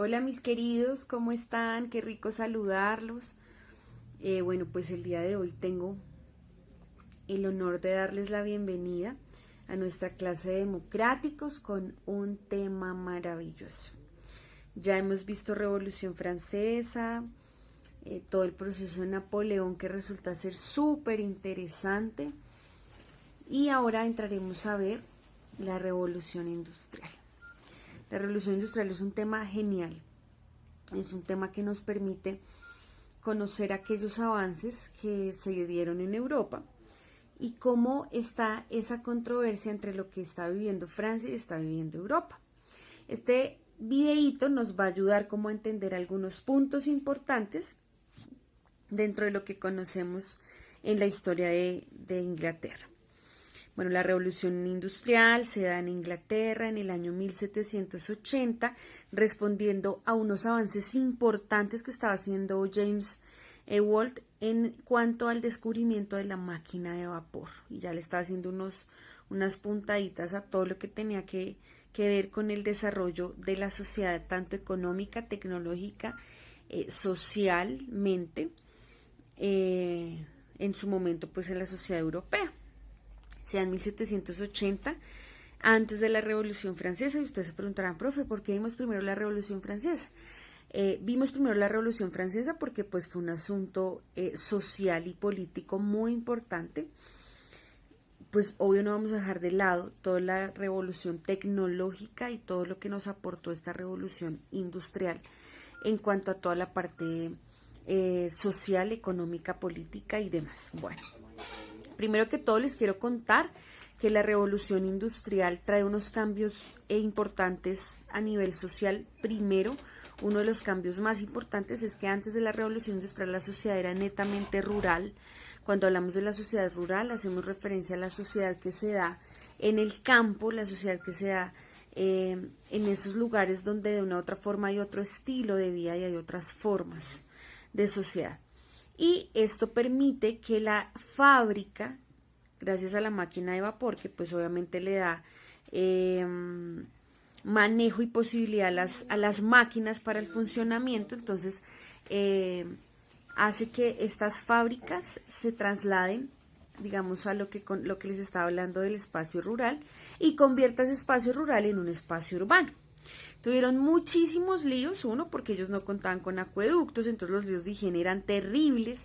Hola mis queridos, ¿cómo están? Qué rico saludarlos. Bueno, pues el día de hoy tengo el honor de darles la bienvenida a nuestra clase de democráticos con un tema maravilloso. Ya hemos visto Revolución Francesa, todo el proceso de Napoleón que resulta ser súper interesante y ahora entraremos a ver la Revolución Industrial. La Revolución Industrial es un tema genial, es un tema que nos permite conocer aquellos avances que se dieron en Europa y cómo está esa controversia entre lo que está viviendo Francia y está viviendo Europa. Este videíto nos va a ayudar como a entender algunos puntos importantes dentro de lo que conocemos en la historia de Inglaterra. Bueno, la revolución industrial se da en Inglaterra en el año 1780, respondiendo a unos avances importantes que estaba haciendo James Watt en cuanto al descubrimiento de la máquina de vapor. Y ya le estaba haciendo unas puntaditas a todo lo que tenía que ver con el desarrollo de la sociedad, tanto económica, tecnológica, socialmente, en su momento pues en la sociedad europea. Sea en 1780, antes de la Revolución Francesa, y ustedes se preguntarán, profe, ¿por qué vimos primero la Revolución Francesa? Vimos primero la Revolución Francesa porque pues fue un asunto social y político muy importante. Pues obvio no vamos a dejar de lado toda la revolución tecnológica y todo lo que nos aportó esta revolución industrial en cuanto a toda la parte social, económica, política y demás. Bueno. Primero que todo les quiero contar que la revolución industrial trae unos cambios importantes a nivel social. Primero, uno de los cambios más importantes es que antes de la revolución industrial la sociedad era netamente rural. Cuando hablamos de la sociedad rural hacemos referencia a la sociedad que se da en el campo, la sociedad que se da en esos lugares donde de una u otra forma hay otro estilo de vida y hay otras formas de sociedad. Y esto permite que la fábrica, gracias a la máquina de vapor, que pues obviamente le da manejo y posibilidad a las máquinas para el funcionamiento, entonces hace que estas fábricas se trasladen, digamos, a lo que les estaba hablando del espacio rural y convierta ese espacio rural en un espacio urbano. Tuvieron muchísimos líos, uno porque ellos no contaban con acueductos, entonces los líos de higiene eran terribles.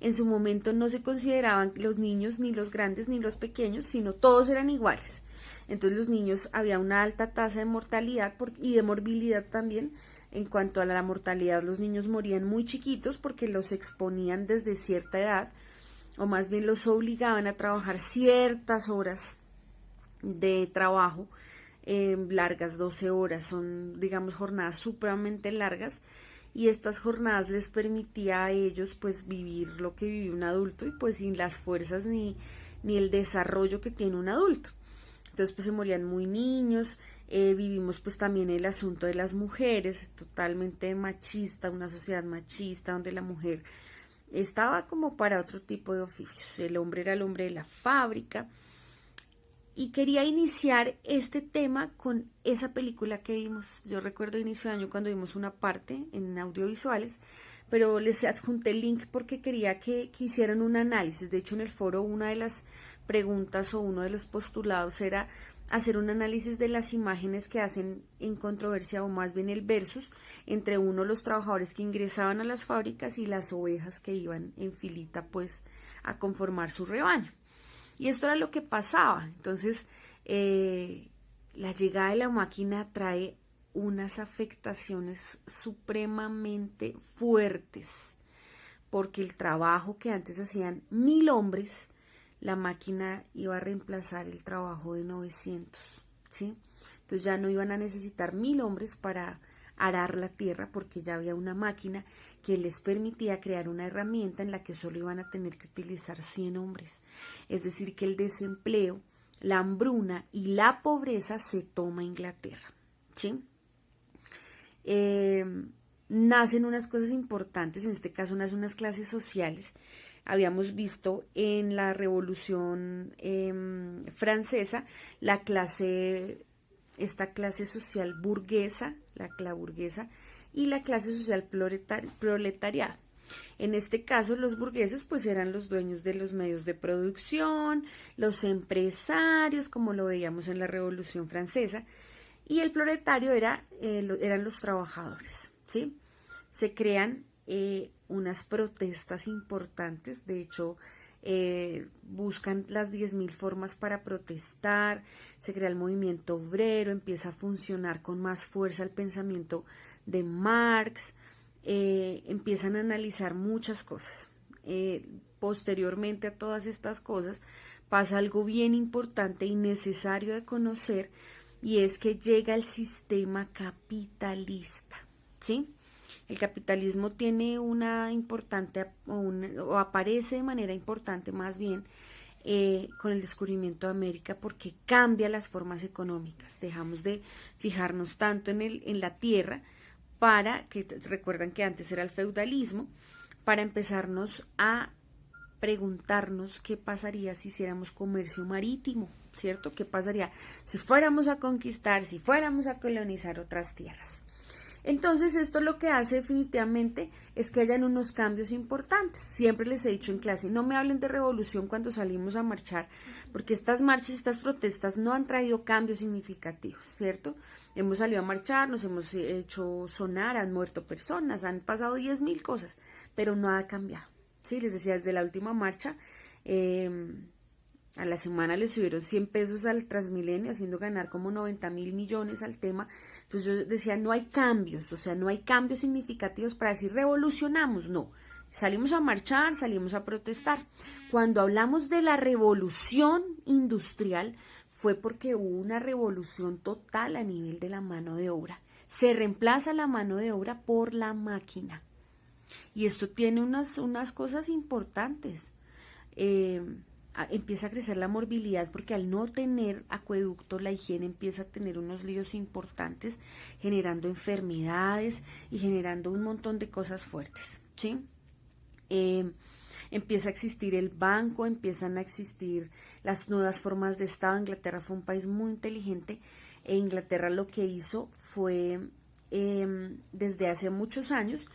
En su momento no se consideraban los niños, ni los grandes, ni los pequeños, sino todos eran iguales. Entonces los niños, había una alta tasa de mortalidad y de morbilidad también. En cuanto a la mortalidad, los niños morían muy chiquitos porque los exponían desde cierta edad, o más bien los obligaban a trabajar ciertas horas de trabajo, largas, 12 horas, son, digamos, jornadas supremamente largas, y estas jornadas les permitía a ellos pues vivir lo que vive un adulto y pues sin las fuerzas ni el desarrollo que tiene un adulto. Entonces pues se morían muy niños. Vivimos pues también el asunto de las mujeres, totalmente machista, una sociedad machista donde la mujer estaba como para otro tipo de oficios, el hombre era el hombre de la fábrica. Y quería iniciar este tema con esa película que vimos. Yo recuerdo inicio de año cuando vimos una parte en audiovisuales, pero les adjunté el link porque quería que hicieran un análisis. De hecho, en el foro una de las preguntas o uno de los postulados era hacer un análisis de las imágenes que hacen en controversia, o más bien el versus, entre los trabajadores que ingresaban a las fábricas y las ovejas que iban en filita pues a conformar su rebaño. Y esto era lo que pasaba. Entonces, la llegada de la máquina trae unas afectaciones supremamente fuertes, porque el trabajo que antes hacían 1000 hombres, la máquina iba a reemplazar el trabajo de 900, ¿sí? Entonces ya no iban a necesitar 1000 hombres para arar la tierra, porque ya había una máquina que les permitía crear una herramienta en la que solo iban a tener que utilizar 100 hombres. Es decir, que el desempleo, la hambruna y la pobreza se toma Inglaterra, ¿sí? Nacen unas cosas importantes, en este caso nacen unas clases sociales. Habíamos visto en la Revolución Francesa esta clase social burguesa, la burguesa, y la clase social proletariado. En este caso, los burgueses pues eran los dueños de los medios de producción, los empresarios, como lo veíamos en la Revolución Francesa, y el proletario eran los trabajadores, ¿sí? Se crean unas protestas importantes, de hecho, buscan las 10.000 formas para protestar, se crea el movimiento obrero, empieza a funcionar con más fuerza el pensamiento de Marx, empiezan a analizar muchas cosas. Posteriormente a todas estas cosas pasa algo bien importante y necesario de conocer, y es que llega el sistema capitalista, ¿sí? El capitalismo tiene una importante, o aparece de manera importante más bien, con el descubrimiento de América, porque cambia las formas económicas. Dejamos de fijarnos tanto en la tierra, para que recuerdan que antes era el feudalismo, para empezarnos a preguntarnos qué pasaría si hiciéramos comercio marítimo, ¿cierto? ¿Qué pasaría si fuéramos a conquistar, si fuéramos a colonizar otras tierras? Entonces esto lo que hace definitivamente es que hayan unos cambios importantes. Siempre les he dicho en clase, no me hablen de revolución cuando salimos a marchar, porque estas marchas, estas protestas no han traído cambios significativos, ¿cierto? Hemos salido a marchar, nos hemos hecho sonar, han muerto personas, han pasado 10.000 cosas, pero no ha cambiado. Sí, les decía, desde la última marcha, a la semana les subieron 100 pesos al Transmilenio, haciendo ganar como 90.000 millones al tema. Entonces yo decía, no hay cambios, o sea, no hay cambios significativos para decir revolucionamos, no. Salimos a marchar, salimos a protestar. Cuando hablamos de la revolución industrial, fue porque hubo una revolución total a nivel de la mano de obra. Se reemplaza la mano de obra por la máquina. Y esto tiene unas cosas importantes. Empieza a crecer la morbilidad, porque al no tener acueducto, la higiene empieza a tener unos líos importantes, generando enfermedades y generando un montón de cosas fuertes, ¿sí? Empieza a existir el banco, empiezan a existir las nuevas formas de Estado. Inglaterra fue un país muy inteligente, e Inglaterra lo que hizo fue, desde hace muchos años,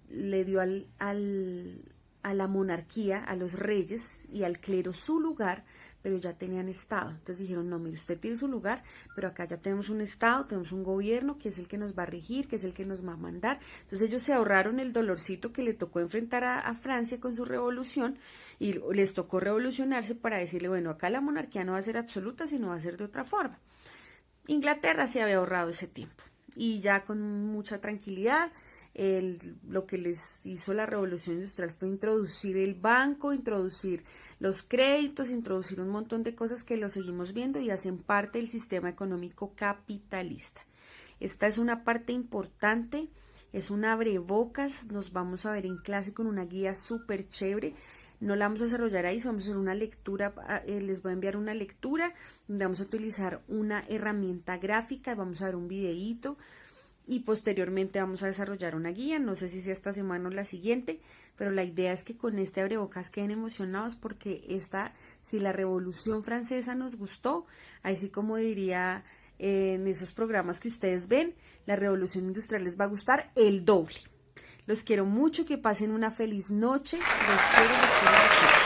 le dio a la monarquía, a los reyes y al clero su lugar, pero ya tenían Estado. Entonces dijeron, no, mire, usted tiene su lugar, pero acá ya tenemos un Estado, tenemos un gobierno que es el que nos va a regir, que es el que nos va a mandar. Entonces ellos se ahorraron el dolorcito que le tocó enfrentar a Francia con su revolución, y les tocó revolucionarse para decirle, bueno, acá la monarquía no va a ser absoluta, sino va a ser de otra forma. Inglaterra se había ahorrado ese tiempo, y ya con mucha tranquilidad, lo que les hizo la revolución industrial fue introducir el banco, introducir los créditos, introducir un montón de cosas que lo seguimos viendo y hacen parte del sistema económico capitalista. Esta es una parte importante, es un abrebocas. Nos vamos a ver en clase con una guía súper chévere. No la vamos a desarrollar ahí, vamos a hacer una lectura, les voy a enviar una lectura donde vamos a utilizar una herramienta gráfica, vamos a ver un videíto, y posteriormente vamos a desarrollar una guía. No sé si sea esta semana o la siguiente, pero la idea es que con este abrebocas queden emocionados, porque si la Revolución Francesa nos gustó, así como diría en esos programas que ustedes ven, la Revolución Industrial les va a gustar el doble. Los quiero mucho, que pasen una feliz noche, los quiero, los quiero, los quiero.